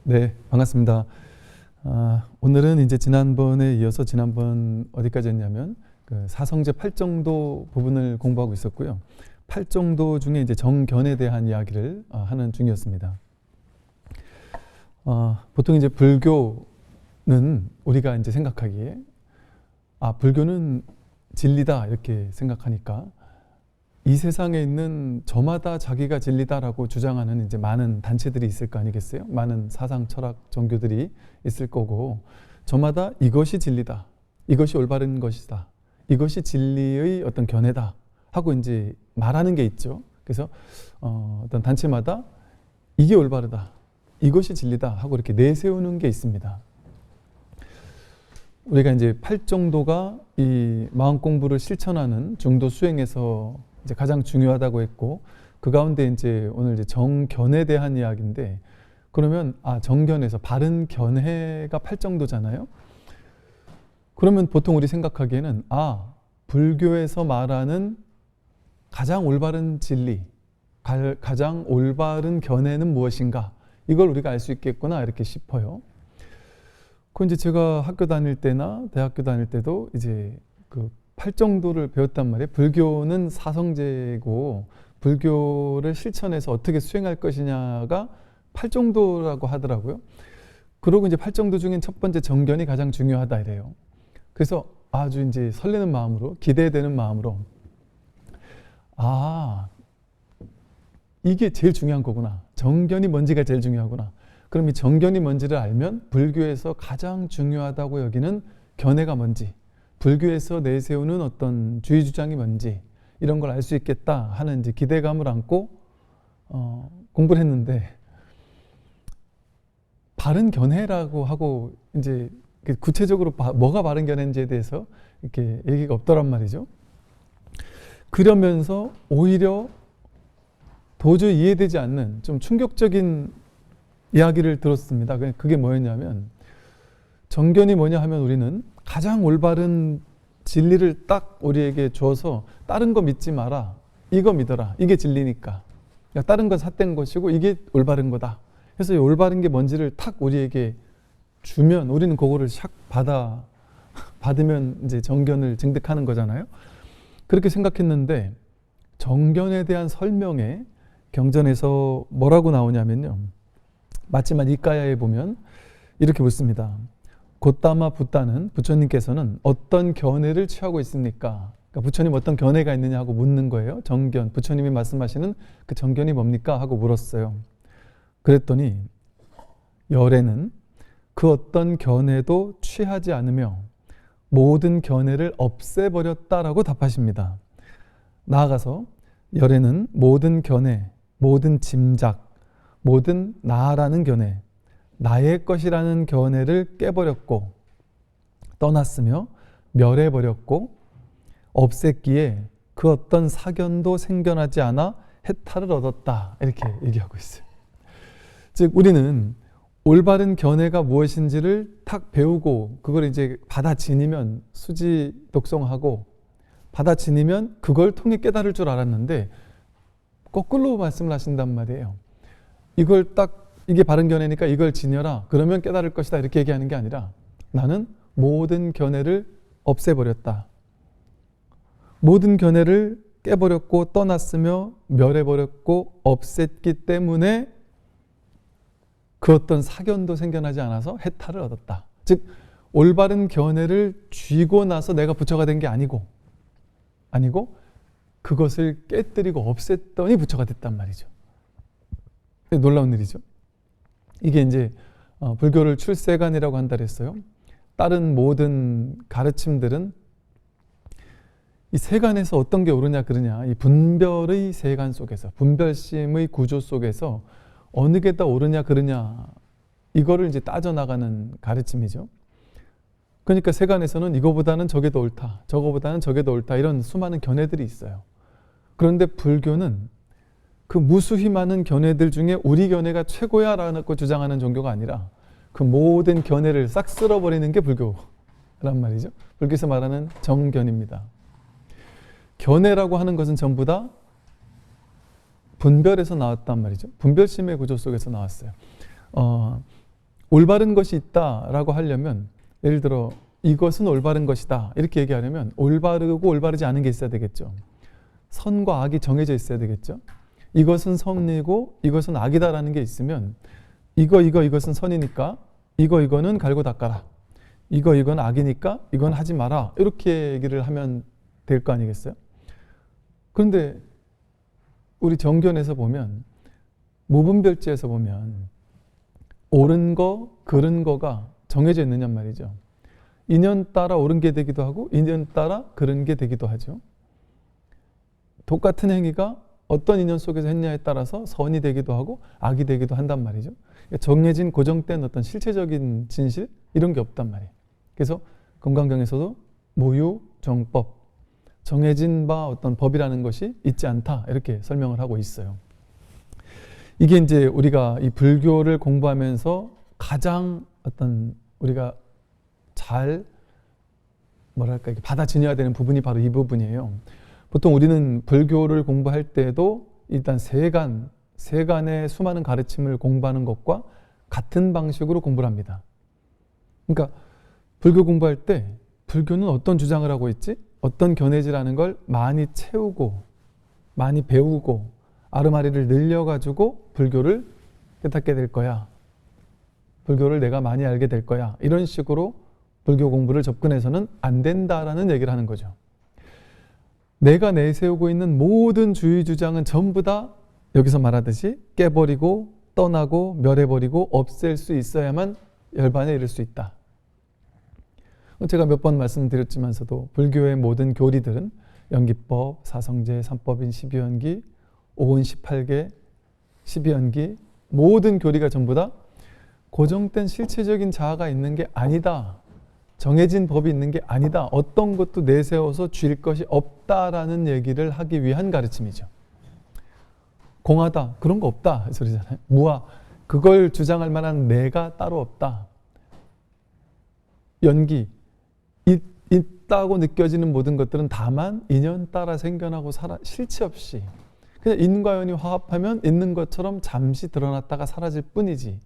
네, 반갑습니다. 오늘은 이제 지난번에 이어서 지난번 어디까지 했냐면 그 사성제 8정도 부분을 공부하고 있었고요. 8정도 중에 이제 정견에 대한 이야기를 하는 중이었습니다. 보통 이제 불교는 우리가 이제 생각하기에 불교는 진리다 이렇게 생각하니까 이 세상에 있는 저마다 자기가 진리다라고 주장하는 이제 많은 단체들이 있을 거 아니겠어요? 많은 사상, 철학, 종교들이 있을 거고 저마다 이것이 진리다, 이것이 올바른 것이다, 이것이 진리의 어떤 견해다 하고 이제 말하는 게 있죠. 그래서 어떤 단체마다 이게 올바르다, 이것이 진리다 하고 이렇게 내세우는 게 있습니다. 우리가 이제 8정도가 이 마음 공부를 실천하는 중도 수행에서 이제 가장 중요하다고 했고 그 가운데 이제 오늘 이제 정견에 대한 이야기인데 그러면 정견에서 바른 견해가 8정도잖아요. 그러면 보통 우리 생각하기에는 불교에서 말하는 가장 올바른 진리, 가장 올바른 견해는 무엇인가 이걸 우리가 알 수 있겠구나 이렇게 싶어요. 그 이제 제가 학교 다닐 때나 대학교 다닐 때도 이제 그 8정도를 배웠단 말이에요. 불교는 사성제고 불교를 실천해서 어떻게 수행할 것이냐가 8정도라고 하더라고요. 그러고 이제 8정도 중엔 첫 번째 정견이 가장 중요하다 이래요. 그래서 아주 이제 설레는 마음으로 기대되는 마음으로 이게 제일 중요한 거구나. 정견이 뭔지가 제일 중요하구나. 그럼 이 정견이 뭔지를 알면 불교에서 가장 중요하다고 여기는 견해가 뭔지, 불교에서 내세우는 어떤 주의 주장이 뭔지 이런 걸 알 수 있겠다 하는 이제 기대감을 안고 공부를 했는데 바른 견해라고 하고 이제 구체적으로 뭐가 바른 견해인지에 대해서 이렇게 얘기가 없더란 말이죠. 그러면서 오히려 도저히 이해되지 않는 좀 충격적인 이야기를 들었습니다. 그게 뭐였냐면 정견이 뭐냐 하면 우리는 가장 올바른 진리를 딱 우리에게 줘서 다른 거 믿지 마라, 이거 믿어라, 이게 진리니까. 다른 건 삿된 것이고 이게 올바른 거다. 그래서 이 올바른 게 뭔지를 탁 우리에게 주면 우리는 그거를 샥 받으면 이제 정견을 증득하는 거잖아요. 그렇게 생각했는데 정견에 대한 설명에 경전에서 뭐라고 나오냐면요. 마지막 이가야에 보면 이렇게 묻습니다. 곧다마 붓다는 부처님께서는 어떤 견해를 취하고 있습니까? 그러니까 부처님 어떤 견해가 있느냐 하고 묻는 거예요. 정견, 부처님이 말씀하시는 그 정견이 뭡니까? 하고 물었어요. 그랬더니 열애는 그 어떤 견해도 취하지 않으며 모든 견해를 없애버렸다라고 답하십니다. 나아가서 열애는 모든 견해, 모든 짐작, 모든 나라는 견해, 나의 것이라는 견해를 깨버렸고 떠났으며 멸해버렸고 없앴기에 그 어떤 사견도 생겨나지 않아 해탈을 얻었다 이렇게 얘기하고 있어요. 즉 우리는 올바른 견해가 무엇인지를 탁 배우고 그걸 이제 받아 지니면 수지 독성하고 받아 지니면 그걸 통해 깨달을 줄 알았는데 거꾸로 말씀을 하신단 말이에요. 이걸 딱 이게 바른 견해니까 이걸 지녀라. 그러면 깨달을 것이다. 이렇게 얘기하는 게 아니라 나는 모든 견해를 없애버렸다. 모든 견해를 깨버렸고 떠났으며 멸해버렸고 없앴기 때문에 그 어떤 사견도 생겨나지 않아서 해탈을 얻었다. 즉 올바른 견해를 쥐고 나서 내가 부처가 된 게 아니고 그것을 깨뜨리고 없앴더니 부처가 됐단 말이죠. 놀라운 일이죠. 이게 이제 불교를 출세관이라고 한다 그랬어요. 다른 모든 가르침들은 이 세간에서 어떤 게 옳으냐 그르냐 이 분별의 세간 속에서 분별심의 구조 속에서 어느 게 더 옳으냐 그르냐 이거를 이제 따져나가는 가르침이죠. 그러니까 세간에서는 이거보다는 저게 더 옳다, 저거보다는 저게 더 옳다 이런 수많은 견해들이 있어요. 그런데 불교는 그 무수히 많은 견해들 중에 우리 견해가 최고야 라고 주장하는 종교가 아니라 그 모든 견해를 싹 쓸어버리는 게 불교란 말이죠. 불교에서 말하는 정견입니다. 견해라고 하는 것은 전부 다 분별에서 나왔단 말이죠. 분별심의 구조 속에서 나왔어요. 올바른 것이 있다라고 하려면 예를 들어 이것은 올바른 것이다 이렇게 얘기하려면 올바르고 올바르지 않은 게 있어야 되겠죠. 선과 악이 정해져 있어야 되겠죠. 이것은 선이고 이것은 악이다라는 게 있으면 이것은 선이니까 이거는 갈고 닦아라. 이건 악이니까 이건 하지 마라. 이렇게 얘기를 하면 될 거 아니겠어요? 그런데 우리 정견에서 보면 무분별지에서 보면 옳은 거, 그른 거가 정해져 있느냐 말이죠. 인연 따라 옳은 게 되기도 하고 인연 따라 그른 게 되기도 하죠. 똑같은 행위가 어떤 인연 속에서 했냐에 따라서 선이 되기도 하고 악이 되기도 한단 말이죠. 정해진 고정된 어떤 실체적인 진실 이런 게 없단 말이에요. 그래서 건강경에서도 모유, 정법, 정해진 바 어떤 법이라는 것이 있지 않다 이렇게 설명을 하고 있어요. 이게 이제 우리가 이 불교를 공부하면서 가장 어떤 우리가 잘 뭐랄까 받아들여야 되는 부분이 바로 이 부분이에요. 보통 우리는 불교를 공부할 때도 일단 세간의 수많은 가르침을 공부하는 것과 같은 방식으로 공부를 합니다. 그러니까 불교 공부할 때 불교는 어떤 주장을 하고 있지? 어떤 견해지라는 걸 많이 채우고 많이 배우고 아르마리를 늘려가지고 불교를 깨닫게 될 거야. 불교를 내가 많이 알게 될 거야. 이런 식으로 불교 공부를 접근해서는 안 된다라는 얘기를 하는 거죠. 내가 내세우고 있는 모든 주의 주장은 전부 다 여기서 말하듯이 깨버리고 떠나고 멸해버리고 없앨 수 있어야만 열반에 이를 수 있다. 제가 몇 번 말씀드렸지만서도 불교의 모든 교리들은 연기법, 사성제, 삼법인 12연기, 오은 18개, 12연기 모든 교리가 전부 다 고정된 실체적인 자아가 있는 게 아니다. 정해진 법이 있는 게 아니다. 어떤 것도 내세워서 쥘 것이 없다라는 얘기를 하기 위한 가르침이죠. 공하다. 그런 거 없다. 이 소리잖아요. 무아. 그걸 주장할 만한 내가 따로 없다. 연기. 있다고 느껴지는 모든 것들은 다만 인연 따라 생겨나고 실체 없이 그냥 인과 연이 화합하면 있는 것처럼 잠시 드러났다가 사라질 뿐이지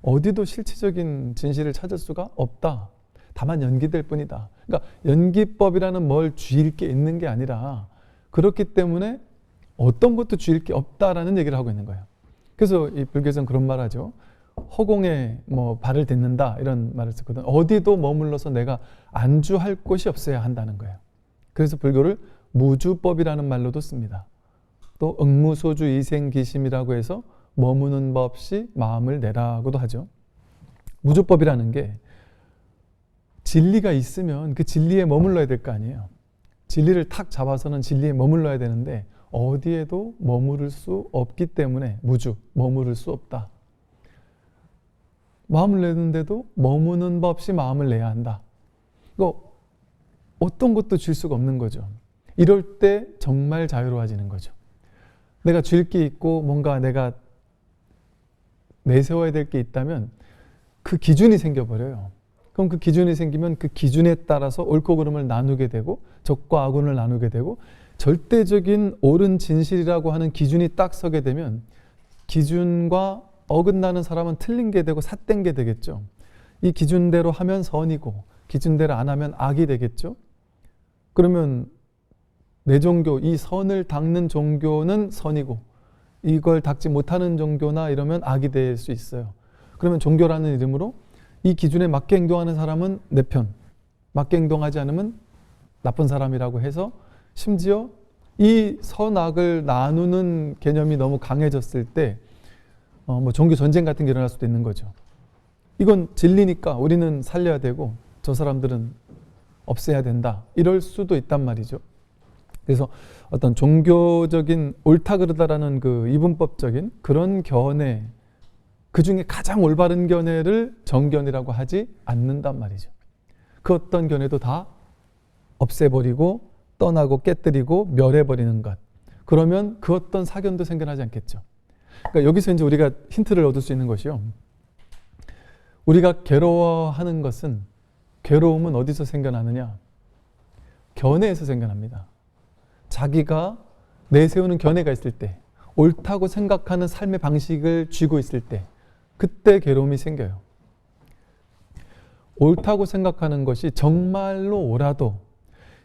어디도 실체적인 진실을 찾을 수가 없다. 다만 연기될 뿐이다. 그러니까 연기법이라는 뭘 쥐일 게 있는 게 아니라 그렇기 때문에 어떤 것도 쥐일 게 없다라는 얘기를 하고 있는 거예요. 그래서 이 불교에서는 그런 말 하죠. 허공에 발을 딛는다 이런 말을 쓰거든. 어디도 머물러서 내가 안주할 곳이 없어야 한다는 거예요. 그래서 불교를 무주법이라는 말로도 씁니다. 또 응무소주 이생기심이라고 해서 머무는 법 없이 마음을 내라고도 하죠. 무주법이라는 게 진리가 있으면 그 진리에 머물러야 될 거 아니에요. 진리를 탁 잡아서는 진리에 머물러야 되는데 어디에도 머무를 수 없기 때문에 무주, 머무를 수 없다. 마음을 내는데도 머무는 법 없이 마음을 내야 한다. 이거 어떤 것도 쥘 수가 없는 거죠. 이럴 때 정말 자유로워지는 거죠. 내가 쥘 게 있고 뭔가 내가 내세워야 될 게 있다면 그 기준이 생겨버려요. 그럼 그 기준이 생기면 그 기준에 따라서 옳고 그름을 나누게 되고 적과 악운을 나누게 되고 절대적인 옳은 진실이라고 하는 기준이 딱 서게 되면 기준과 어긋나는 사람은 틀린 게 되고 삿된 게 되겠죠. 이 기준대로 하면 선이고 기준대로 안 하면 악이 되겠죠. 그러면 내 종교, 이 선을 닦는 종교는 선이고 이걸 닦지 못하는 종교나 이러면 악이 될 수 있어요. 그러면 종교라는 이름으로 이 기준에 맞게 행동하는 사람은 내 편, 맞게 행동하지 않으면 나쁜 사람이라고 해서 심지어 이 선악을 나누는 개념이 너무 강해졌을 때 종교 전쟁 같은 게 일어날 수도 있는 거죠. 이건 진리니까 우리는 살려야 되고 저 사람들은 없애야 된다. 이럴 수도 있단 말이죠. 그래서 어떤 종교적인 옳다 그르다라는 그 이분법적인 그런 견해, 그 중에 가장 올바른 견해를 정견이라고 하지 않는단 말이죠. 그 어떤 견해도 다 없애버리고 떠나고 깨뜨리고 멸해버리는 것. 그러면 그 어떤 사견도 생겨나지 않겠죠. 그러니까 여기서 이제 우리가 힌트를 얻을 수 있는 것이요. 우리가 괴로워하는 것은 괴로움은 어디서 생겨나느냐? 견해에서 생겨납니다. 자기가 내세우는 견해가 있을 때, 옳다고 생각하는 삶의 방식을 쥐고 있을 때, 그때 괴로움이 생겨요. 옳다고 생각하는 것이 정말로 옳아도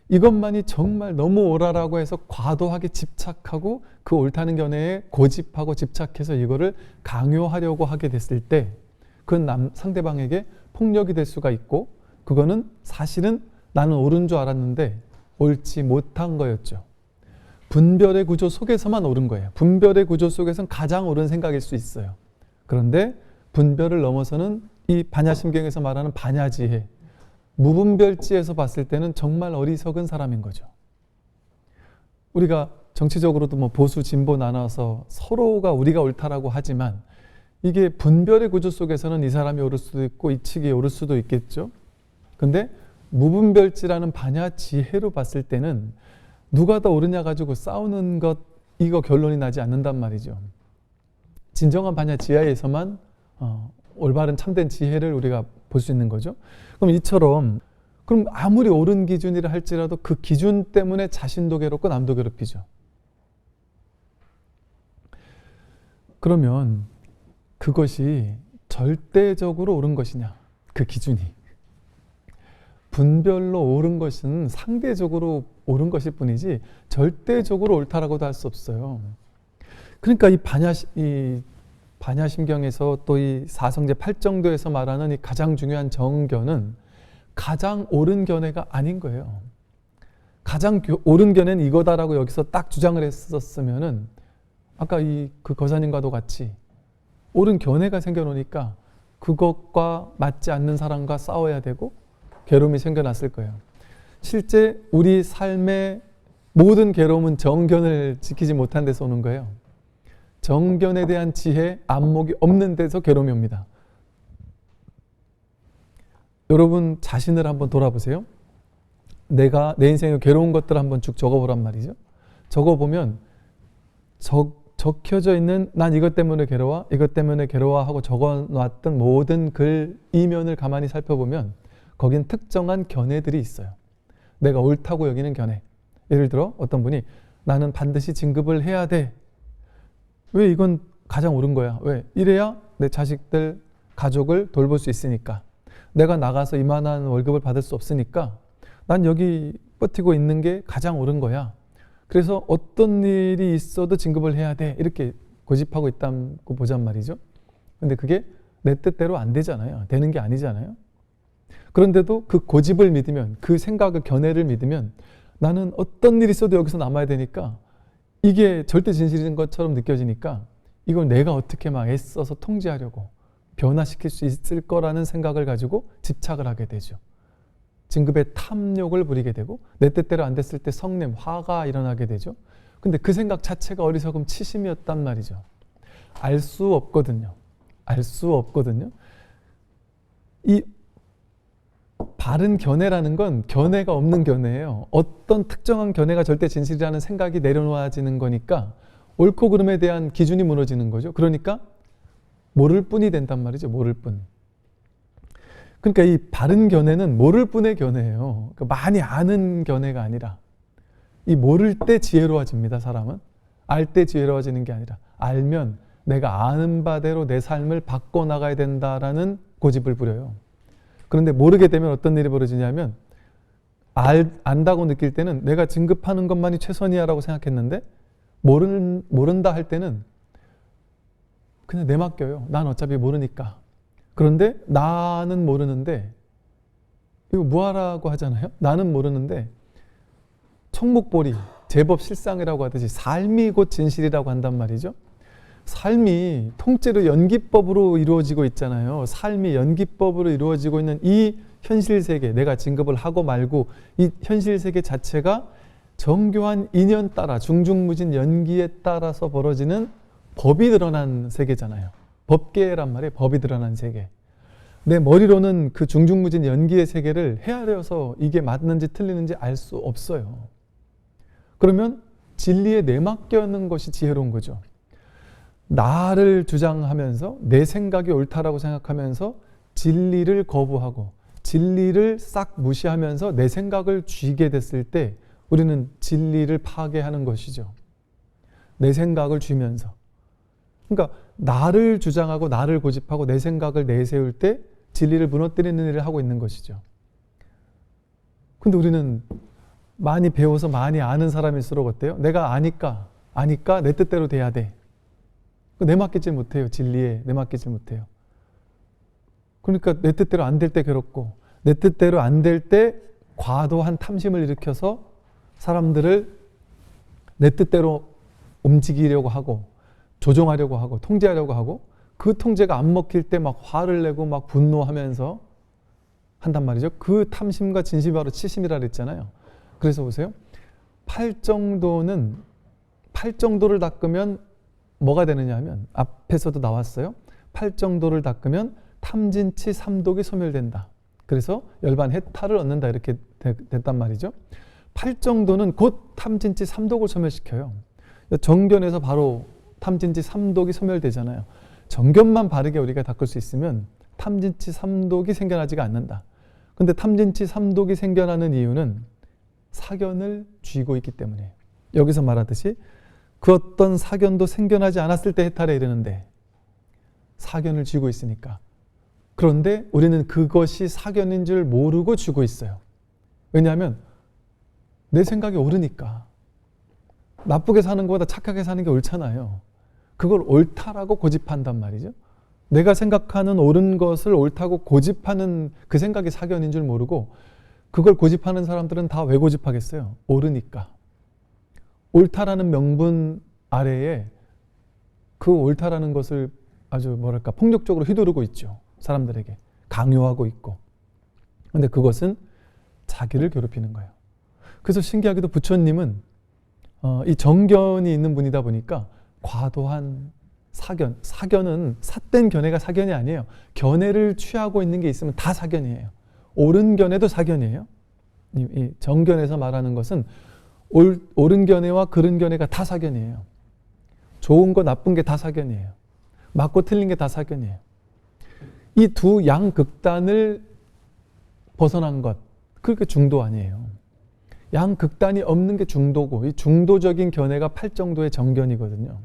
이것만이 정말 너무 옳아라고 해서 과도하게 집착하고 그 옳다는 견해에 고집하고 집착해서 이거를 강요하려고 하게 됐을 때 그건 상대방에게 폭력이 될 수가 있고 그거는 사실은 나는 옳은 줄 알았는데 옳지 못한 거였죠. 분별의 구조 속에서만 옳은 거예요. 분별의 구조 속에서는 가장 옳은 생각일 수 있어요. 그런데 분별을 넘어서는 이 반야심경에서 말하는 반야지혜, 무분별지에서 봤을 때는 정말 어리석은 사람인 거죠. 우리가 정치적으로도 뭐 보수 진보 나눠서 서로가 우리가 옳다라고 하지만 이게 분별의 구조 속에서는 이 사람이 옳을 수도 있고 이 측이 옳을 수도 있겠죠. 근데 무분별지라는 반야지혜로 봤을 때는 누가 더 옳으냐 가지고 싸우는 것 이거 결론이 나지 않는단 말이죠. 진정한 반야지혜에서만 올바른 참된 지혜를 우리가 볼 수 있는 거죠. 그럼 이처럼 그럼 아무리 옳은 기준이라 할지라도 그 기준 때문에 자신도 괴롭고 남도 괴롭히죠. 그러면 그것이 절대적으로 옳은 것이냐? 그 기준이. 분별로 옳은 것은 상대적으로 옳은 것일 뿐이지 절대적으로 옳다라고도 할 수 없어요. 그러니까 이 반야심경에서 또 이 사성제 8정도에서 말하는 이 가장 중요한 정견은 가장 옳은 견해가 아닌 거예요. 가장 옳은 견해는 이거다라고 여기서 딱 주장을 했었으면은 아까 그 거사님과도 같이 옳은 견해가 생겨놓으니까 그것과 맞지 않는 사람과 싸워야 되고 괴로움이 생겨났을 거예요. 실제 우리 삶의 모든 괴로움은 정견을 지키지 못한 데서 오는 거예요. 정견에 대한 지혜, 안목이 없는 데서 괴로움이 옵니다. 여러분 자신을 한번 돌아보세요. 내가 내 인생의 괴로운 것들을 한번 쭉 적어보란 말이죠. 적어보면 적혀져 있는 난 이것 때문에 괴로워, 이것 때문에 괴로워하고 적어놨던 모든 글 이면을 가만히 살펴보면 거긴 특정한 견해들이 있어요. 내가 옳다고 여기는 견해. 예를 들어 어떤 분이 나는 반드시 진급을 해야 돼. 왜 이건 가장 옳은 거야? 왜? 이래야 내 자식들, 가족을 돌볼 수 있으니까. 내가 나가서 이만한 월급을 받을 수 없으니까 난 여기 버티고 있는 게 가장 옳은 거야. 그래서 어떤 일이 있어도 진급을 해야 돼. 이렇게 고집하고 있다고 보잔 말이죠. 근데 그게 내 뜻대로 안 되잖아요. 되는 게 아니잖아요. 그런데도 그 고집을 믿으면, 그 생각을, 견해를 믿으면 나는 어떤 일이 있어도 여기서 남아야 되니까 이게 절대 진실인 것처럼 느껴지니까 이걸 내가 어떻게 막 애써서 통제하려고 변화시킬 수 있을 거라는 생각을 가지고 집착을 하게 되죠. 진급의 탐욕을 부리게 되고 내 뜻대로 안 됐을 때 성냄, 화가 일어나게 되죠. 근데 그 생각 자체가 어리석음 치심이었단 말이죠. 알 수 없거든요. 알 수 없거든요. 이 바른 견해라는 건 견해가 없는 견해예요. 어떤 특정한 견해가 절대 진실이라는 생각이 내려놓아지는 거니까 옳고 그름에 대한 기준이 무너지는 거죠. 그러니까 모를 뿐이 된단 말이죠. 모를 뿐. 그러니까 이 바른 견해는 모를 뿐의 견해예요. 그러니까 많이 아는 견해가 아니라 이 모를 때 지혜로워집니다. 사람은. 알 때 지혜로워지는 게 아니라 알면 내가 아는 바대로 내 삶을 바꿔나가야 된다라는 고집을 부려요. 그런데 모르게 되면 어떤 일이 벌어지냐면 안다고 느낄 때는 내가 진급하는 것만이 최선이야 라고 생각했는데 모른다 할 때는 그냥 내맡겨요. 난 어차피 모르니까. 그런데 나는 모르는데 이거 뭐하라고 하잖아요. 나는 모르는데 청목보리, 제법 실상이라고 하듯이 삶이 곧 진실이라고 한단 말이죠. 삶이 통째로 연기법으로 이루어지고 있잖아요. 삶이 연기법으로 이루어지고 있는 이 현실 세계, 내가 진급을 하고 말고 이 현실 세계 자체가 정교한 인연 따라 중중무진 연기에 따라서 벌어지는 법이 드러난 세계잖아요. 법계란 말이에요. 법이 드러난 세계. 내 머리로는 그 중중무진 연기의 세계를 헤아려서 이게 맞는지 틀리는지 알 수 없어요. 그러면 진리에 내맡겨는 것이 지혜로운 거죠. 나를 주장하면서 내 생각이 옳다라고 생각하면서 진리를 거부하고 진리를 싹 무시하면서 내 생각을 쥐게 됐을 때 우리는 진리를 파괴하는 것이죠. 내 생각을 쥐면서. 그러니까 나를 주장하고 나를 고집하고 내 생각을 내세울 때 진리를 무너뜨리는 일을 하고 있는 것이죠. 근데 우리는 많이 배워서 많이 아는 사람일수록 어때요? 내가 아니까 내 뜻대로 돼야 돼. 내맡기지 못해요. 진리에 내맡기지 못해요. 그러니까 내 뜻대로 안 될 때 괴롭고, 내 뜻대로 안 될 때 과도한 탐심을 일으켜서 사람들을 내 뜻대로 움직이려고 하고, 조종하려고 하고, 통제하려고 하고, 그 통제가 안 먹힐 때 막 화를 내고 막 분노하면서 한단 말이죠. 그 탐심과 진심이 바로 치심이라 그랬잖아요. 그래서 보세요. 팔 정도를 닦으면 뭐가 되느냐 하면, 앞에서도 나왔어요. 팔 정도를 닦으면 탐진치 삼독이 소멸된다. 그래서 열반 해탈을 얻는다. 이렇게 됐단 말이죠. 팔 정도는 곧 탐진치 삼독을 소멸시켜요. 정견에서 바로 탐진치 삼독이 소멸되잖아요. 정견만 바르게 우리가 닦을 수 있으면 탐진치 삼독이 생겨나지가 않는다. 근데 탐진치 삼독이 생겨나는 이유는 사견을 쥐고 있기 때문에, 여기서 말하듯이 그 어떤 사견도 생겨나지 않았을 때 해탈에 이르는데 사견을 쥐고 있으니까. 그런데 우리는 그것이 사견인 줄 모르고 쥐고 있어요. 왜냐하면 내 생각이 옳으니까. 나쁘게 사는 것보다 착하게 사는 게 옳잖아요. 그걸 옳다라고 고집한단 말이죠. 내가 생각하는 옳은 것을 옳다고 고집하는 그 생각이 사견인 줄 모르고, 그걸 고집하는 사람들은 다 왜 고집하겠어요? 옳으니까. 옳다라는 명분 아래에 그 옳다라는 것을 아주 폭력적으로 휘두르고 있죠. 사람들에게 강요하고 있고. 근데 그것은 자기를 괴롭히는 거예요. 그래서 신기하게도 부처님은 이 정견이 있는 분이다 보니까 과도한 사견은 삿된 견해가 사견이 아니에요. 견해를 취하고 있는 게 있으면 다 사견이에요. 옳은 견해도 사견이에요. 이 정견에서 말하는 것은 옳은 견해와 그른 견해가 다 사견이에요. 좋은 거 나쁜 게 다 사견이에요. 맞고 틀린 게 다 사견이에요. 이 두 양극단을 벗어난 것, 그게 중도 아니에요. 양극단이 없는 게 중도고, 이 중도적인 견해가 팔 정도의 정견이거든요.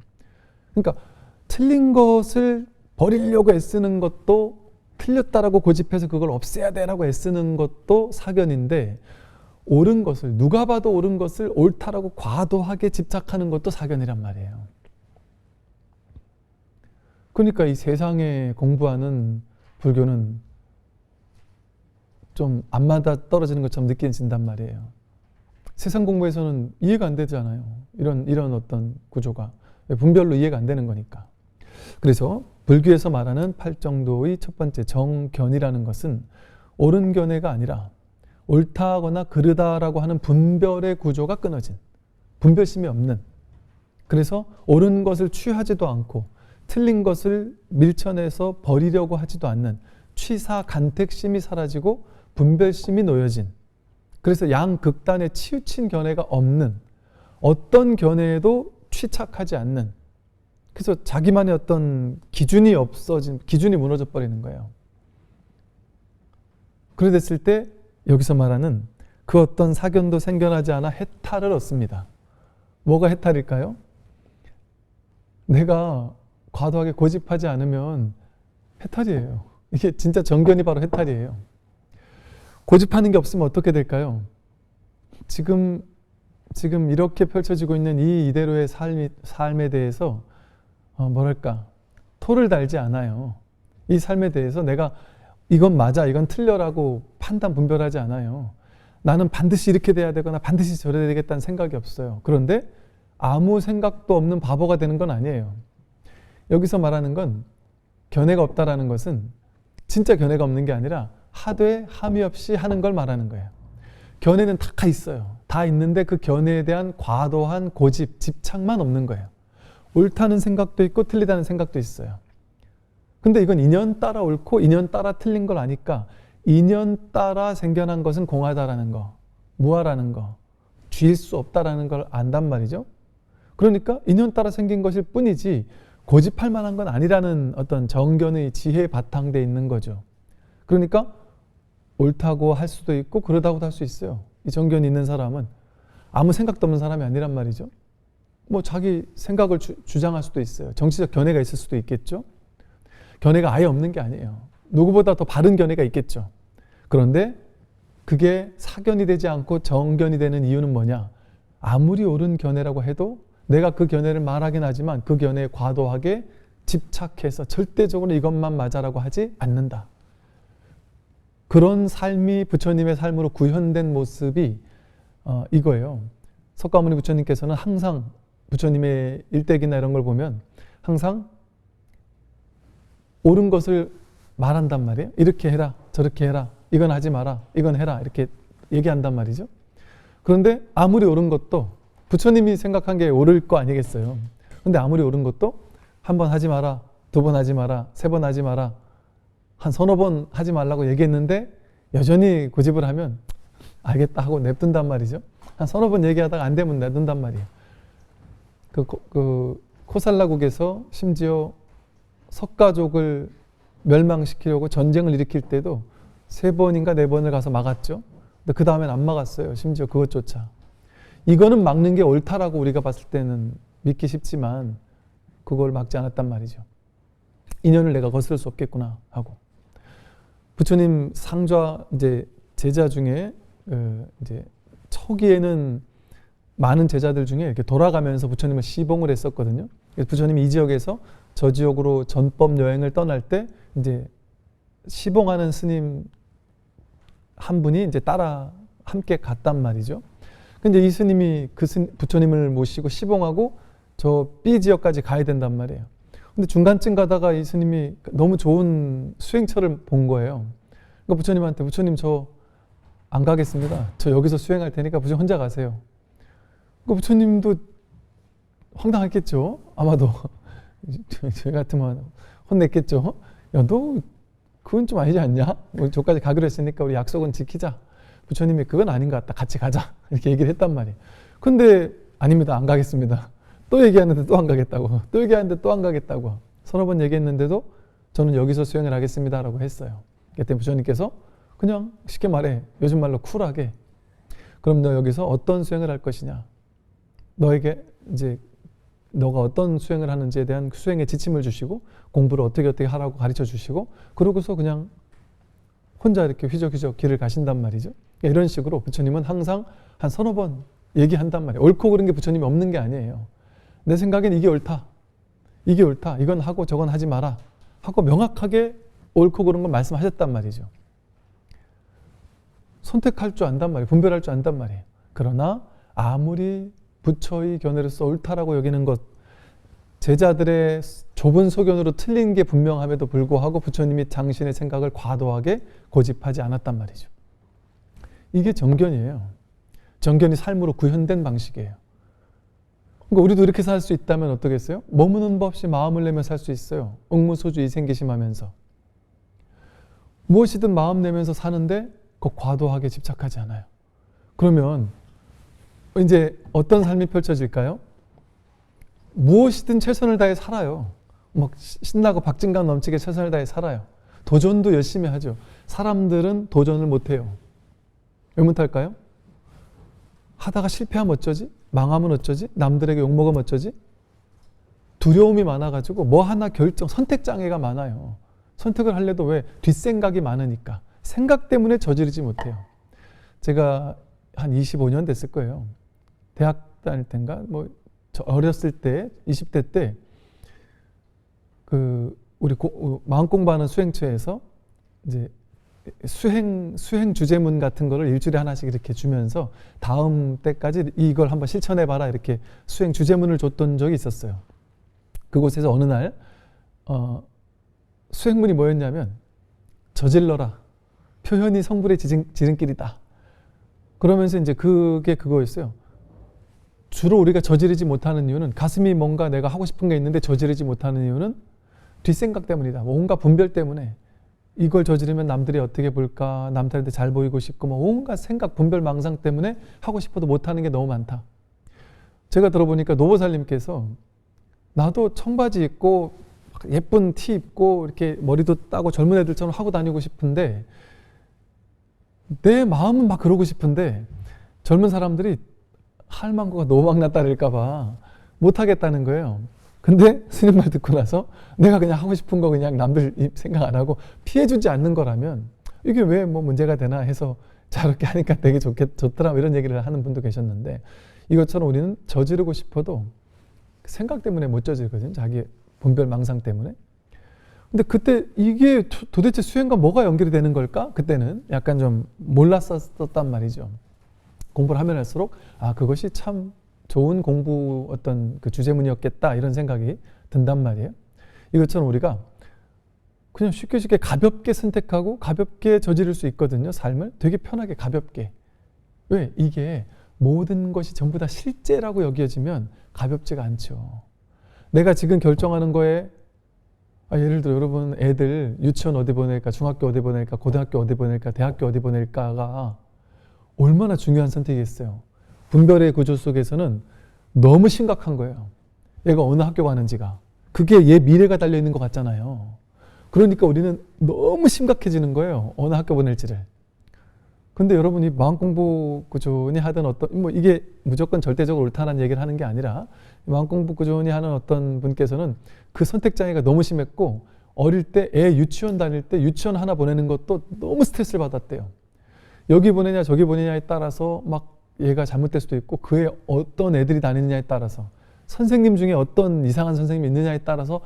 그러니까 틀린 것을 버리려고 애쓰는 것도, 틀렸다라고 고집해서 그걸 없애야 되라고 애쓰는 것도 사견인데, 옳은 것을, 누가 봐도 옳은 것을 옳다라고 과도하게 집착하는 것도 사견이란 말이에요. 그러니까 이 세상에 공부하는 불교는 좀 안 맞아 떨어지는 것처럼 느껴진단 말이에요. 세상 공부에서는 이해가 안 되잖아요. 이런 어떤 구조가. 분별로 이해가 안 되는 거니까. 그래서 불교에서 말하는 팔정도의 첫 번째 정견이라는 것은 옳은 견해가 아니라 옳다거나 그르다라고 하는 분별의 구조가 끊어진, 분별심이 없는, 그래서 옳은 것을 취하지도 않고 틀린 것을 밀쳐내서 버리려고 하지도 않는 취사 간택심이 사라지고 분별심이 놓여진, 그래서 양극단에 치우친 견해가 없는, 어떤 견해에도 취착하지 않는, 그래서 자기만의 어떤 기준이 없어진, 기준이 무너져 버리는 거예요. 그래 됐을 때 여기서 말하는 그 어떤 사견도 생겨나지 않아 해탈을 얻습니다. 뭐가 해탈일까요? 내가 과도하게 고집하지 않으면 해탈이에요. 이게 진짜 정견이 바로 해탈이에요. 고집하는 게 없으면 어떻게 될까요? 지금 이렇게 펼쳐지고 있는 이 이대로의 삶에 대해서 토를 달지 않아요. 이 삶에 대해서 내가 이건 맞아, 이건 틀려라고 판단 분별하지 않아요. 나는 반드시 이렇게 돼야 되거나 반드시 저래야 되겠다는 생각이 없어요. 그런데 아무 생각도 없는 바보가 되는 건 아니에요. 여기서 말하는 건 견해가 없다라는 것은 진짜 견해가 없는 게 아니라 하되 함이 없이 하는 걸 말하는 거예요. 견해는 다 있어요. 다 있는데 그 견해에 대한 과도한 고집, 집착만 없는 거예요. 옳다는 생각도 있고 틀리다는 생각도 있어요. 근데 이건 인연 따라 옳고 인연 따라 틀린 걸 아니까 인연 따라 생겨난 것은 공하다라는 거, 무하라는 거, 쥐일 수 없다라는 걸 안단 말이죠. 그러니까 인연 따라 생긴 것일 뿐이지 고집할 만한 건 아니라는 어떤 정견의 지혜에 바탕되어 있는 거죠. 그러니까 옳다고 할 수도 있고 그러다고도 할 수 있어요. 이 정견이 있는 사람은 아무 생각도 없는 사람이 아니란 말이죠. 자기 생각을 주장할 수도 있어요. 정치적 견해가 있을 수도 있겠죠. 견해가 아예 없는 게 아니에요. 누구보다 더 바른 견해가 있겠죠. 그런데 그게 사견이 되지 않고 정견이 되는 이유는 뭐냐? 아무리 옳은 견해라고 해도 내가 그 견해를 말하긴 하지만 그 견해에 과도하게 집착해서 절대적으로 이것만 맞아라고 하지 않는다. 그런 삶이 부처님의 삶으로 구현된 모습이 이거예요. 석가모니 부처님께서는 항상 부처님의 일대기나 이런 걸 보면 항상 옳은 것을 말한단 말이에요. 이렇게 해라, 저렇게 해라, 이건 하지 마라, 이건 해라, 이렇게 얘기한단 말이죠. 그런데 아무리 옳은 것도 부처님이 생각한 게 옳을 거 아니겠어요. 근데 아무리 옳은 것도 한 번 하지 마라, 두 번 하지 마라, 세 번 하지 마라, 한 서너 번 하지 말라고 얘기했는데 여전히 고집을 하면 알겠다 하고 냅둔단 말이죠. 한 서너 번 얘기하다가 안 되면 냅둔단 말이에요. 그 코살라국에서 심지어 석가족을 멸망시키려고 전쟁을 일으킬 때도 3번인가 4번을 가서 막았죠. 근데 그 다음엔 안 막았어요. 심지어 그것조차. 이거는 막는 게 옳다라고 우리가 봤을 때는 믿기 쉽지만 그걸 막지 않았단 말이죠. 인연을 내가 거스를 수 없겠구나 하고. 부처님 상좌 이제 제자 중에 이제 초기에는 많은 제자들 중에 이렇게 돌아가면서 부처님을 시봉을 했었거든요. 그래서 부처님이 이 지역에서 저 지역으로 전법 여행을 떠날 때 이제 시봉하는 스님 한 분이 이제 따라 함께 갔단 말이죠. 근데 이 스님이 부처님을 모시고 시봉하고 저 B 지역까지 가야 된단 말이에요. 근데 중간쯤 가다가 이 스님이 너무 좋은 수행처를 본 거예요. 그러니까 부처님한테 부처님 저 안 가겠습니다. 저 여기서 수행할 테니까 부처님 혼자 가세요. 그러니까 부처님도 황당했겠죠. 아마도 저 같으면 혼냈겠죠. 야, 너 그건 좀 아니지 않냐? 우리 저까지 가기로 했으니까 우리 약속은 지키자. 부처님이 그건 아닌 것 같다. 같이 가자. 이렇게 얘기를 했단 말이에요. 근데 아닙니다. 안 가겠습니다. 또 얘기하는데 또 안 가겠다고. 또 얘기하는데 또 안 가겠다고. 서너 번 얘기했는데도 저는 여기서 수행을 하겠습니다라고 했어요. 그때 부처님께서 그냥 쉽게 말해 요즘 말로 쿨하게 그럼 너 여기서 어떤 수행을 할 것이냐. 너에게 이제 너가 어떤 수행을 하는지에 대한 수행의 지침을 주시고 공부를 어떻게 하라고 가르쳐 주시고 그러고서 그냥 혼자 이렇게 휘적휘적 길을 가신단 말이죠. 이런 식으로 부처님은 항상 한 서너 번 얘기한단 말이에요. 옳고 그른 게 부처님이 없는 게 아니에요. 내 생각엔 이게 옳다. 이게 옳다. 이건 하고 저건 하지 마라. 하고 명확하게 옳고 그른 걸 말씀하셨단 말이죠. 선택할 줄 안단 말이에요. 분별할 줄 안단 말이에요. 그러나 아무리 부처의 견해로서 옳다라고 여기는 것, 제자들의 좁은 소견으로 틀린 게 분명함에도 불구하고 부처님이 당신의 생각을 과도하게 고집하지 않았단 말이죠. 이게 정견이에요. 정견이 삶으로 구현된 방식이에요. 그러니까 우리도 이렇게 살 수 있다면 어떠겠어요? 머무는 법 없이 마음을 내며 살 수 있어요. 응무소주 이생기심하면서. 무엇이든 마음 내면서 사는데 그 과도하게 집착하지 않아요. 그러면 이제 어떤 삶이 펼쳐질까요? 무엇이든 최선을 다해 살아요. 막 신나고 박진감 넘치게 최선을 다해 살아요. 도전도 열심히 하죠. 사람들은 도전을 못해요. 왜 못할까요? 하다가 실패하면 어쩌지? 망하면 어쩌지? 남들에게 욕먹으면 어쩌지? 두려움이 많아가지고 뭐 하나 선택장애가 많아요. 선택을 하려도 왜? 뒷생각이 많으니까. 생각 때문에 저지르지 못해요. 제가 한 25년 됐을 거예요. 대학 다닐 때인가? 저 어렸을 때, 20대 때, 우리 마음 공부하는 수행처에서 이제 수행 주제문 같은 거를 일주일에 하나씩 이렇게 주면서 다음 때까지 이걸 한번 실천해봐라 이렇게 수행 주제문을 줬던 적이 있었어요. 그곳에서 어느 날, 수행문이 뭐였냐면, 저질러라. 표현이 성불의 지름길이다. 그러면서 이제 그게 그거였어요. 주로 우리가 저지르지 못하는 이유는 가슴이 뭔가 내가 하고 싶은 게 있는데 저지르지 못하는 이유는 뒷생각 때문이다. 온갖 분별 때문에 이걸 저지르면 남들이 어떻게 볼까, 남들한테 잘 보이고 싶고 온갖 생각, 분별, 망상 때문에 하고 싶어도 못하는 게 너무 많다. 제가 들어보니까 노보살님께서 나도 청바지 입고 예쁜 티 입고 이렇게 머리도 따고 젊은 애들처럼 하고 다니고 싶은데 내 마음은 막 그러고 싶은데 젊은 사람들이 할망구가 너무 막 나따를까 봐 못하겠다는 거예요. 근데 스님 말 듣고 나서 내가 그냥 하고 싶은 거 그냥 남들 생각 안 하고 피해주지 않는 거라면 이게 왜 뭐 문제가 되나 해서 저렇게 하니까 되게 좋더라 이런 얘기를 하는 분도 계셨는데, 이것처럼 우리는 저지르고 싶어도 생각 때문에 못 저지르거든요. 자기 분별 망상 때문에. 근데 그때 이게 도대체 수행과 뭐가 연결이 되는 걸까? 그때는 약간 좀 몰랐었단 말이죠. 공부를 하면 할수록 아, 그것이 참 좋은 공부 어떤 그 주제문이었겠다 이런 생각이 든단 말이에요. 이것처럼 우리가 그냥 쉽게 가볍게 선택하고 가볍게 저지를 수 있거든요. 삶을 되게 편하게 가볍게. 왜? 이게 모든 것이 전부 다 실제라고 여겨지면 가볍지가 않죠. 내가 지금 결정하는 거에 예를 들어 여러분 애들 유치원 어디 보낼까, 중학교 어디 보낼까, 고등학교 어디 보낼까, 대학교 어디 보낼까가 얼마나 중요한 선택이겠어요. 분별의 구조 속에서는 너무 심각한 거예요. 얘가 어느 학교 가는지가. 그게 얘 미래가 달려있는 것 같잖아요. 그러니까 우리는 너무 심각해지는 거예요. 어느 학교 보낼지를. 근데 여러분이 마음공부 꾸준히 하던 어떤, 이게 무조건 절대적으로 옳다는 얘기를 하는 게 아니라 마음공부 꾸준히 하는 어떤 분께서는 그 선택장애가 너무 심했고 어릴 때 애 유치원 다닐 때 유치원 하나 보내는 것도 너무 스트레스를 받았대요. 여기 보내냐 저기 보내냐에 따라서 막 얘가 잘못될 수도 있고 그에 어떤 애들이 다니느냐에 따라서 선생님 중에 어떤 이상한 선생님이 있느냐에 따라서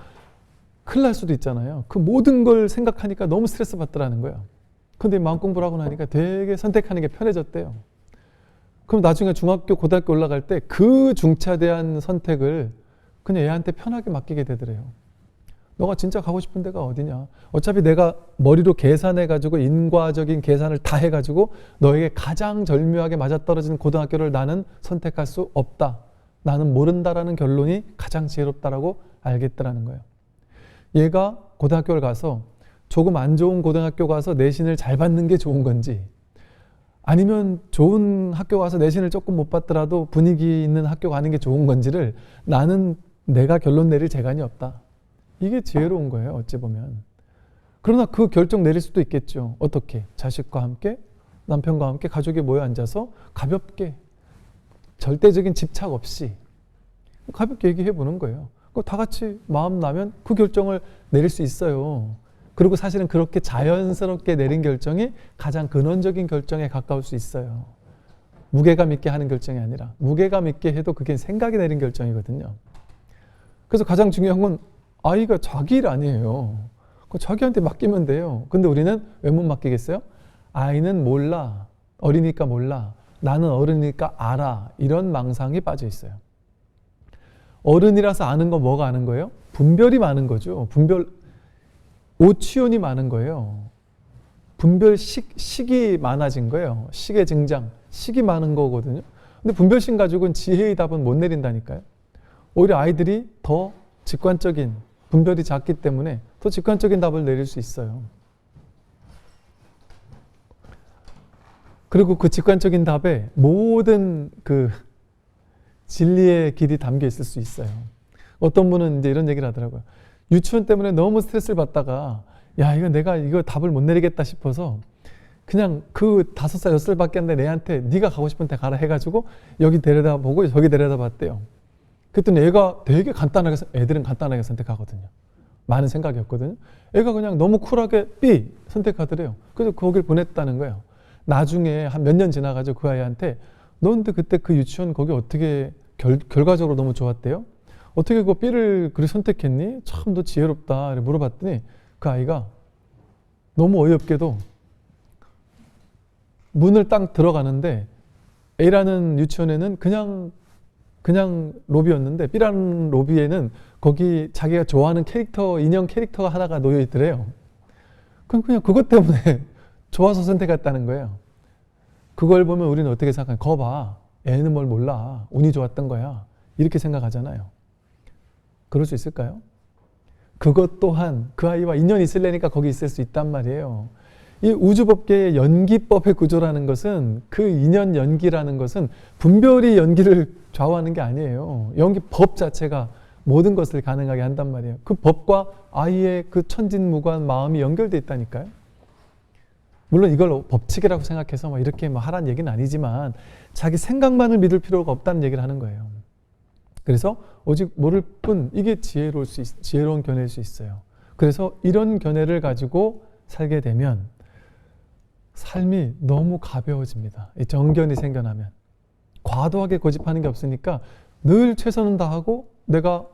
큰일 날 수도 있잖아요. 그 모든 걸 생각하니까 너무 스트레스 받더라는 거예요. 근데 마음 공부를 하고 나니까 되게 선택하는 게 편해졌대요. 그럼 나중에 중학교, 고등학교 올라갈 때 그 중차대한 선택을 그냥 얘한테 편하게 맡기게 되더래요. 너가 진짜 가고 싶은 데가 어디냐. 어차피 내가 머리로 계산해가지고 인과적인 계산을 다 해가지고 너에게 가장 절묘하게 맞아떨어지는 고등학교를 나는 선택할 수 없다. 나는 모른다라는 결론이 가장 지혜롭다라고 알겠다라는 거예요. 얘가 고등학교를 가서 조금 안 좋은 고등학교 가서 내신을 잘 받는 게 좋은 건지, 아니면 좋은 학교 가서 내신을 조금 못 받더라도 분위기 있는 학교 가는 게 좋은 건지를 나는 내가 결론 내릴 재간이 없다. 이게 지혜로운 거예요, 어찌 보면. 그러나 그 결정 내릴 수도 있겠죠. 어떻게? 자식과 함께, 남편과 함께 가족이 모여 앉아서 가볍게, 절대적인 집착 없이 가볍게 얘기해 보는 거예요. 다 같이 마음 나면 그 결정을 내릴 수 있어요. 그리고 사실은 그렇게 자연스럽게 내린 결정이 가장 근원적인 결정에 가까울 수 있어요. 무게감 있게 하는 결정이 아니라 무게감 있게 해도 그게 생각이 내린 결정이거든요. 그래서 가장 중요한 건 아이가 자기 일 아니에요. 자기한테 맡기면 돼요. 근데 우리는 왜 못 맡기겠어요? 아이는 몰라. 어리니까 몰라. 나는 어른이니까 알아. 이런 망상이 빠져 있어요. 어른이라서 아는 건 뭐가 아는 거예요? 분별이 많은 거죠. 분별, 오취온이 많은 거예요. 분별식이 많아진 거예요. 식의 증장, 식이 많은 거거든요. 근데 분별식 가지고는 지혜의 답은 못 내린다니까요. 오히려 아이들이 더 직관적인, 분별이 작기 때문에 더 직관적인 답을 내릴 수 있어요. 그리고 그 직관적인 답에 모든 그 진리의 길이 담겨 있을 수 있어요. 어떤 분은 이제 이런 얘기를 하더라고요. 유치원 때문에 너무 스트레스를 받다가 야, 내가 이거 답을 못 내리겠다 싶어서 그냥 그 5살, 6살밖에 안 돼 애한테 네가 가고 싶은 데 가라 해가지고 여기 데려다 보고 저기 데려다 봤대요. 그랬더니 애가 되게 간단하게, 애들은 간단하게 선택하거든요. 많은 생각이 없거든요. 애가 그냥 너무 쿨하게 B 선택하더래요. 그래서 거길 보냈다는 거예요. 나중에 한 몇 년 지나가지고 그 아이한테 너 근데 그때 그 유치원 거기 어떻게 결과적으로 너무 좋았대요? 어떻게 그 B를 그리 선택했니? 참 너 지혜롭다. 물어봤더니 그 아이가 너무 어이없게도 문을 딱 들어가는데 A라는 유치원에는 그냥 로비였는데 B라는 로비에는 거기 자기가 좋아하는 캐릭터, 인형 캐릭터가 하나가 놓여 있더래요. 그냥 그것 때문에 좋아서 선택했다는 거예요. 그걸 보면 우리는 어떻게 생각하냐. 거 봐. 애는 뭘 몰라. 운이 좋았던 거야. 이렇게 생각하잖아요. 그럴 수 있을까요? 그것 또한 그 아이와 인연이 있으려니까 거기 있을 수 있단 말이에요. 이 우주법계의 연기법의 구조라는 것은, 그 인연 연기라는 것은 분별이 연기를 좌우하는 게 아니에요. 연기법 자체가 모든 것을 가능하게 한단 말이에요. 그 법과 아이의 그 천진무관 마음이 연결되어 있다니까요. 물론 이걸 법칙이라고 생각해서 이렇게 하라는 얘기는 아니지만 자기 생각만을 믿을 필요가 없다는 얘기를 하는 거예요. 그래서 오직 모를 뿐, 이게 지혜로운 견해일 수 있어요. 그래서 이런 견해를 가지고 살게 되면 삶이 너무 가벼워집니다. 이 정견이 생겨나면. 과도하게 고집하는 게 없으니까 늘 최선은 다하고 내가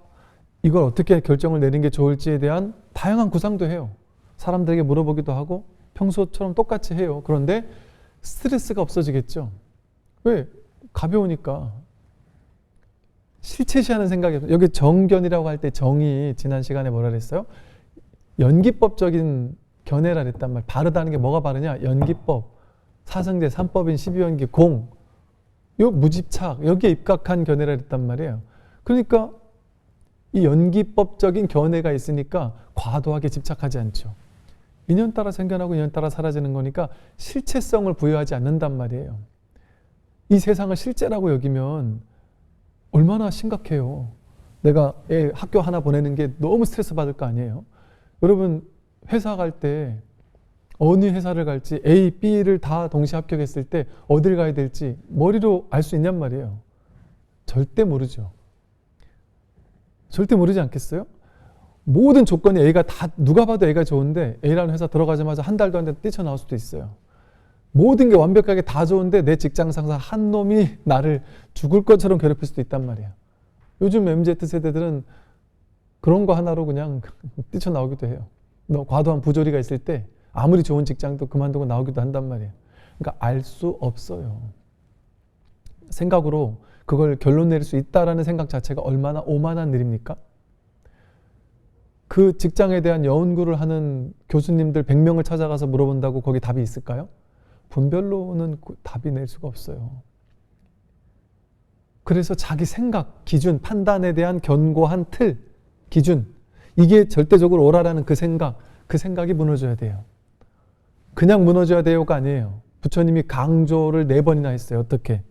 이걸 어떻게 결정을 내리는 게 좋을지에 대한 다양한 구상도 해요. 사람들에게 물어보기도 하고 평소처럼 똑같이 해요. 그런데 스트레스가 없어지겠죠. 왜? 가벼우니까. 실체시하는 생각이 없어요. 여기 정견이라고 할 때 정이 지난 시간에 뭐라 그랬어요? 연기법적인 견해라 그랬단 말이에요. 바르다는 게 뭐가 바르냐? 연기법, 사성제, 삼법인, 십이연기, 공, 요 무집착, 여기에 입각한 견해라 그랬단 말이에요. 그러니까 이 연기법적인 견해가 있으니까 과도하게 집착하지 않죠. 인연 따라 생겨나고 인연 따라 사라지는 거니까 실체성을 부여하지 않는단 말이에요. 이 세상을 실제라고 여기면 얼마나 심각해요. 내가 애 학교 하나 보내는 게 너무 스트레스 받을 거 아니에요. 여러분 회사 갈 때 어느 회사를 갈지 A, B를 다 동시에 합격했을 때 어딜 가야 될지 머리로 알 수 있냔 말이에요. 절대 모르죠. 절대 모르지 않겠어요? 모든 조건이 A가 다 누가 봐도 A가 좋은데 A라는 회사 들어가자마자 한 달도 안 돼서 뛰쳐나올 수도 있어요. 모든 게 완벽하게 다 좋은데 내 직장 상사 한 놈이 나를 죽을 것처럼 괴롭힐 수도 있단 말이야. 요즘 MZ세대들은 그런 거 하나로 그냥 뛰쳐나오기도 해요. 과도한 부조리가 있을 때 아무리 좋은 직장도 그만두고 나오기도 한단 말이에요. 그러니까 알 수 없어요. 생각으로 그걸 결론 내릴 수 있다라는 생각 자체가 얼마나 오만한 일입니까? 그 직장에 대한 연구를 하는 교수님들 100명을 찾아가서 물어본다고 거기 답이 있을까요? 분별로는 답이 낼 수가 없어요. 그래서 자기 생각, 기준, 판단에 대한 견고한 틀, 기준, 이게 절대적으로 옳아라는 그 생각이 무너져야 돼요. 그냥 무너져야 돼요가 아니에요. 부처님이 강조를 4번이나 했어요. 어떻게?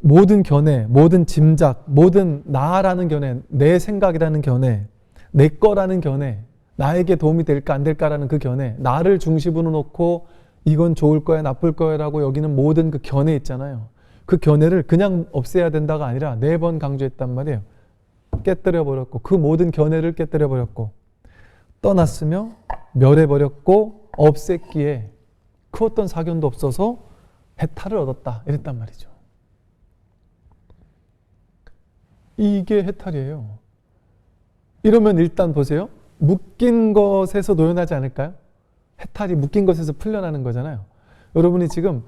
모든 견해, 모든 짐작, 모든 나라는 견해, 내 생각이라는 견해, 내 거라는 견해, 나에게 도움이 될까 안 될까라는 그 견해, 나를 중심으로 놓고 이건 좋을 거야 나쁠 거야라고 여기는 모든 그 견해 있잖아요. 그 견해를 그냥 없애야 된다가 아니라 4번 강조했단 말이에요. 깨뜨려 버렸고, 그 모든 견해를 깨뜨려 버렸고, 떠났으며 멸해버렸고, 없앴기에 그 어떤 사견도 없어서 해탈을 얻었다 이랬단 말이죠. 이게 해탈이에요. 이러면 일단 보세요. 묶인 것에서 노연하지 않을까요? 해탈이 묶인 것에서 풀려나는 거잖아요. 여러분이 지금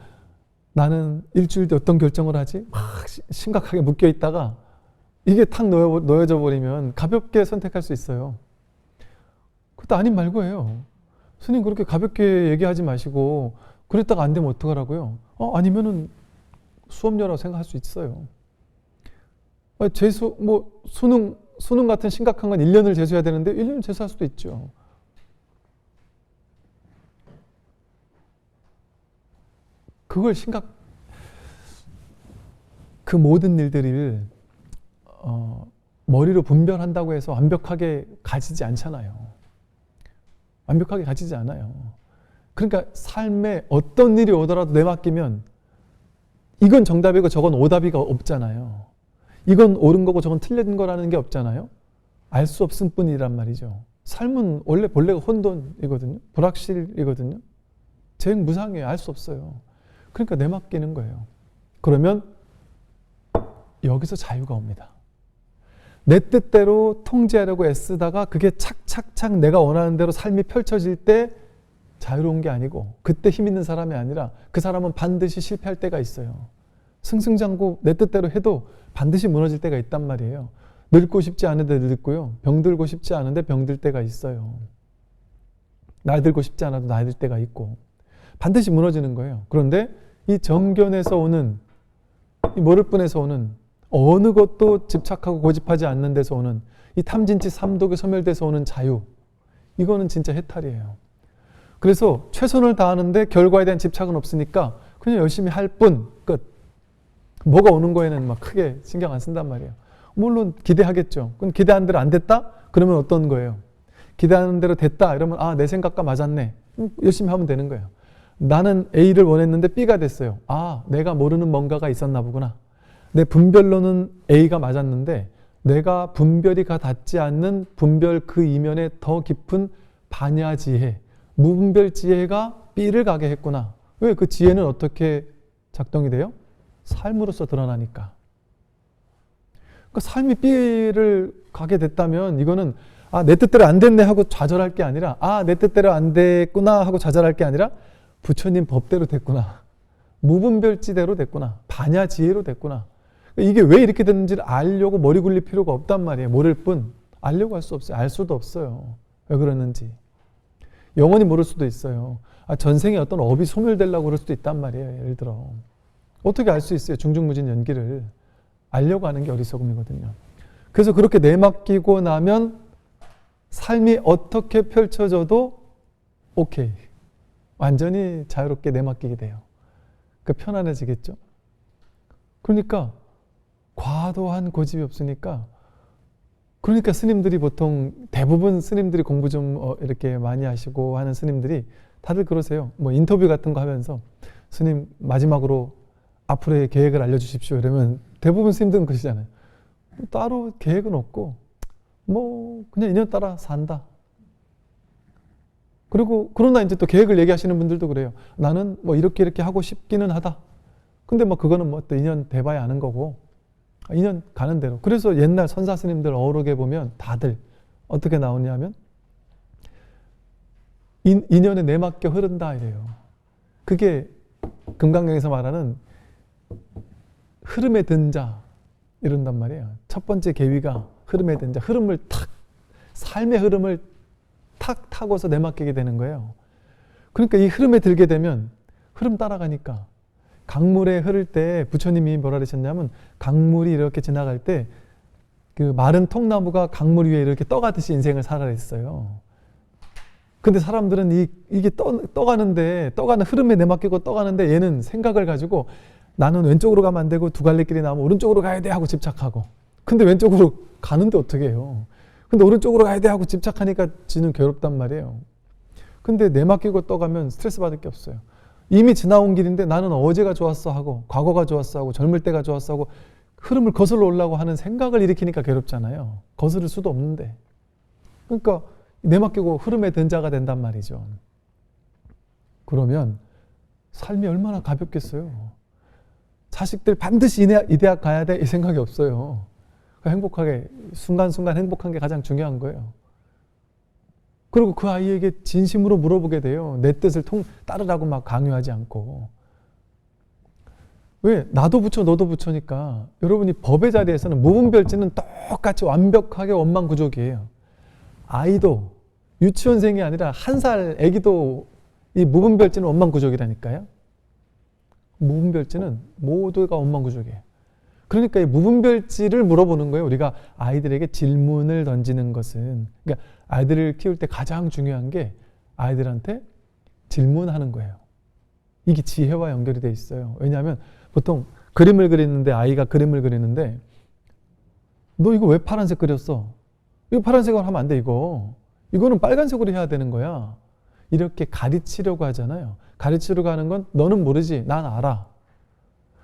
나는 일주일 뒤에 어떤 결정을 하지? 막 심각하게 묶여 있다가 이게 탁 놓여져 버리면 가볍게 선택할 수 있어요. 그것도 아닌 말고예요. 스님 그렇게 가볍게 얘기하지 마시고 그랬다가 안 되면 어떡하라고요? 아니면은 수업료라고 생각할 수 있어요. 재수, 수능 같은 심각한 건 1년을 재수해야 되는데 1년 재수할 수도 있죠. 그걸 그 모든 일들을 머리로 분별한다고 해서 완벽하게 가지지 않잖아요. 완벽하게 가지지 않아요. 그러니까 삶에 어떤 일이 오더라도 내맡기면 이건 정답이고 저건 오답이가 없잖아요. 이건 옳은 거고 저건 틀린 거라는 게 없잖아요. 알 수 없을 뿐이란 말이죠. 삶은 원래 본래가 혼돈이거든요. 불확실이거든요. 제일 무상해요. 알 수 없어요. 그러니까 내맡기는 거예요. 그러면 여기서 자유가 옵니다. 내 뜻대로 통제하려고 애쓰다가 그게 착착착 내가 원하는 대로 삶이 펼쳐질 때 자유로운 게 아니고, 그때 힘 있는 사람이 아니라 그 사람은 반드시 실패할 때가 있어요. 승승장구 내 뜻대로 해도 반드시 무너질 때가 있단 말이에요. 늙고 싶지 않은데 늙고요. 병들고 싶지 않은데 병들 때가 있어요. 나이 들고 싶지 않아도 나이 들 때가 있고 반드시 무너지는 거예요. 그런데 이 정견에서 오는, 이 모를 뿐에서 오는, 어느 것도 집착하고 고집하지 않는 데서 오는, 이 탐진치 삼독에 소멸돼서 오는 자유, 이거는 진짜 해탈이에요. 그래서 최선을 다하는데 결과에 대한 집착은 없으니까 그냥 열심히 할 뿐, 끝. 뭐가 오는 거에는 막 크게 신경 안 쓴단 말이에요. 물론 기대하겠죠. 그럼 기대한 대로 안 됐다? 그러면 어떤 거예요? 기대하는 대로 됐다 이러면 내 생각과 맞았네. 열심히 하면 되는 거예요. 나는 A를 원했는데 B가 됐어요. 내가 모르는 뭔가가 있었나 보구나. 내 분별로는 A가 맞았는데 내가 분별이 닿지 않는 분별 그 이면에 더 깊은 반야지혜, 무분별지혜가 B를 가게 했구나. 왜? 그 지혜는 어떻게 작동이 돼요? 삶으로서 드러나니까. 그러니까 삶이 B를 가게 됐다면 이거는 내 뜻대로 안 됐네 하고 좌절할 게 아니라 내 뜻대로 안 됐구나 하고 좌절할 게 아니라 부처님 법대로 됐구나. 무분별지대로 됐구나. 반야지혜로 됐구나. 이게 왜 이렇게 됐는지를 알려고 머리 굴릴 필요가 없단 말이에요. 모를 뿐 알려고 할 수 없어요. 알 수도 없어요. 왜 그러는지. 영원히 모를 수도 있어요. 전생에 어떤 업이 소멸되려고 그럴 수도 있단 말이에요. 예를 들어. 어떻게 알 수 있어요? 중중무진 연기를. 알려고 하는 게 어리석음이거든요. 그래서 그렇게 내맡기고 나면 삶이 어떻게 펼쳐져도 오케이. 완전히 자유롭게 내맡기게 돼요. 편안해지겠죠? 그러니까 과도한 고집이 없으니까 그러니까 스님들이 보통 대부분 스님들이 공부 좀 이렇게 많이 하시고 하는 스님들이 다들 그러세요. 뭐 인터뷰 같은 거 하면서 스님 마지막으로 앞으로의 계획을 알려주십시오. 이러면 대부분 스님들은 그러시잖아요. 따로 계획은 없고 뭐 그냥 인연 따라 산다. 그리고 그러나 이제 또 계획을 얘기하시는 분들도 그래요. 나는 뭐 이렇게 하고 싶기는 하다. 근데 뭐 그거는 뭐 또 인연 돼봐야 아는 거고 인연 가는 대로. 그래서 옛날 선사 스님들 어록에 보면 다들 어떻게 나오냐면 인연에 내맡겨 흐른다 이래요. 그게 금강경에서 말하는 흐름에 든 자 이런단 말이에요. 첫 번째 계위가 흐름에 든 자. 흐름을 삶의 흐름을 탁 타고서 내맡기게 되는 거예요. 그러니까 이 흐름에 들게 되면 흐름 따라가니까 강물에 흐를 때 부처님이 뭐라 그러셨냐면 강물이 이렇게 지나갈 때 그 마른 통나무가 강물 위에 이렇게 떠가듯이 인생을 살아라 했어요. 근데 사람들은 이게 떠가는 흐름에 내맡기고 떠가는데 얘는 생각을 가지고 나는 왼쪽으로 가면 안 되고 두 갈래 길이 나오면 오른쪽으로 가야 돼 하고 집착하고 근데 왼쪽으로 가는데 어떻게 해요? 근데 오른쪽으로 가야 돼 하고 집착하니까 지는 괴롭단 말이에요. 근데 내맡기고 떠가면 스트레스 받을 게 없어요. 이미 지나온 길인데 나는 어제가 좋았어 하고 과거가 좋았어 하고 젊을 때가 좋았어 하고 흐름을 거슬러 오려고 하는 생각을 일으키니까 괴롭잖아요. 거스를 수도 없는데. 그러니까 내맡기고 흐름에 든 자가 된단 말이죠. 그러면 삶이 얼마나 가볍겠어요. 자식들 반드시 이 대학 가야 돼 이 생각이 없어요. 행복하게 순간순간 행복한 게 가장 중요한 거예요. 그리고 그 아이에게 진심으로 물어보게 돼요. 내 뜻을 따르라고 막 강요하지 않고. 왜? 나도 부처 너도 부처니까 여러분이 법의 자리에서는 무분별지는 똑같이 완벽하게 원만구족이에요. 아이도 유치원생이 아니라 1살 아기도 이 무분별지는 원만구족이라니까요. 무분별지는 모두가 원만구족이에요. 그러니까 이 무분별지를 물어보는 거예요. 우리가 아이들에게 질문을 던지는 것은. 그러니까 아이들을 키울 때 가장 중요한 게 아이들한테 질문하는 거예요. 이게 지혜와 연결이 돼 있어요. 왜냐하면 보통 그림을 그리는데 아이가 그림을 그리는데 너 이거 왜 파란색 그렸어? 이거 파란색으로 하면 안 돼 이거. 이거는 빨간색으로 해야 되는 거야. 이렇게 가르치려고 하잖아요. 가르치려고 하는 건 너는 모르지 난 알아.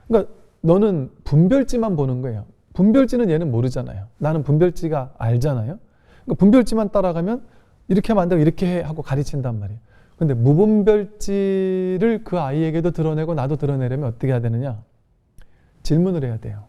그러니까 너는 분별지만 보는 거예요. 분별지는 얘는 모르잖아요. 나는 분별지가 알잖아요. 그러니까 분별지만 따라가면 이렇게 하면 안 되고 이렇게 해 하고 가르친단 말이에요. 근데 무분별지를 그 아이에게도 드러내고 나도 드러내려면 어떻게 해야 되느냐? 질문을 해야 돼요.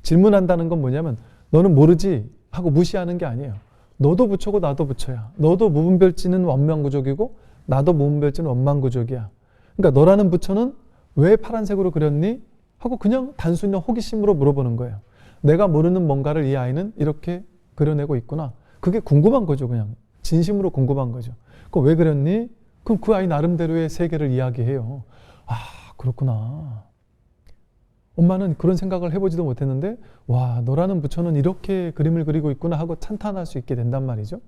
질문한다는 건 뭐냐면 너는 모르지 하고 무시하는 게 아니에요. 너도 부처고 나도 부처야. 너도 무분별지는 원만구족이고 나도 무분별지는 원만구족이야. 그러니까 너라는 부처는 왜 파란색으로 그렸니? 하고 그냥 단순히 호기심으로 물어보는 거예요. 내가 모르는 뭔가를 이 아이는 이렇게 그려내고 있구나. 그게 궁금한 거죠. 그냥 진심으로 궁금한 거죠. 그럼 왜 그렸니? 그럼 그 아이 나름대로의 세계를 이야기해요. 아 그렇구나. 엄마는 그런 생각을 해보지도 못했는데 와 너라는 부처는 이렇게 그림을 그리고 있구나 하고 찬탄할 수 있게 된단 말이죠.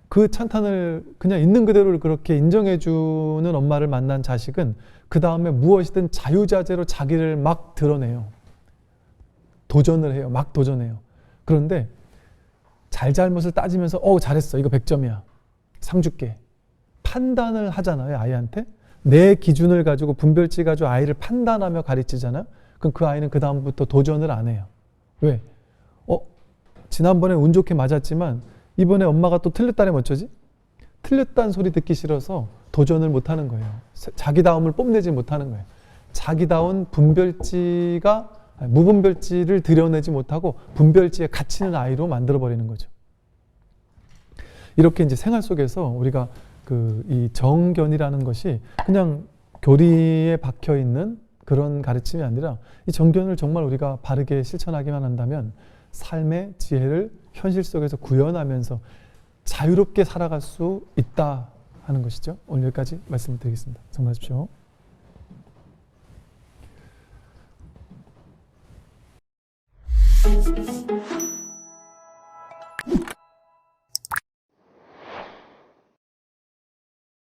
그 찬탄을 그냥 있는 그대로 그렇게 인정해주는 엄마를 만난 자식은 그 다음에 무엇이든 자유자재로 자기를 막 드러내요. 도전을 해요. 막 도전해요. 그런데 잘잘못을 따지면서 잘했어. 이거 100점이야. 상 줄게. 판단을 하잖아요. 아이한테. 내 기준을 가지고 분별치 가지고 아이를 판단하며 가르치잖아요. 그럼 그 아이는 그 다음부터 도전을 안 해요. 왜? 지난번에 운 좋게 맞았지만 이번에 엄마가 또 틀렸다면 어쩌지? 틀렸다는 소리 듣기 싫어서 도전을 못 하는 거예요. 자기다움을 뽐내지 못하는 거예요. 자기다운 무분별지를 드러내지 못하고 분별지에 갇히는 아이로 만들어버리는 거죠. 이렇게 이제 생활 속에서 우리가 이 정견이라는 것이 그냥 교리에 박혀 있는 그런 가르침이 아니라 이 정견을 정말 우리가 바르게 실천하기만 한다면 삶의 지혜를 현실 속에서 구현하면서 자유롭게 살아갈 수 있다 하는 것이죠. 오늘 여기까지 말씀을 드리겠습니다. 정리하십시오.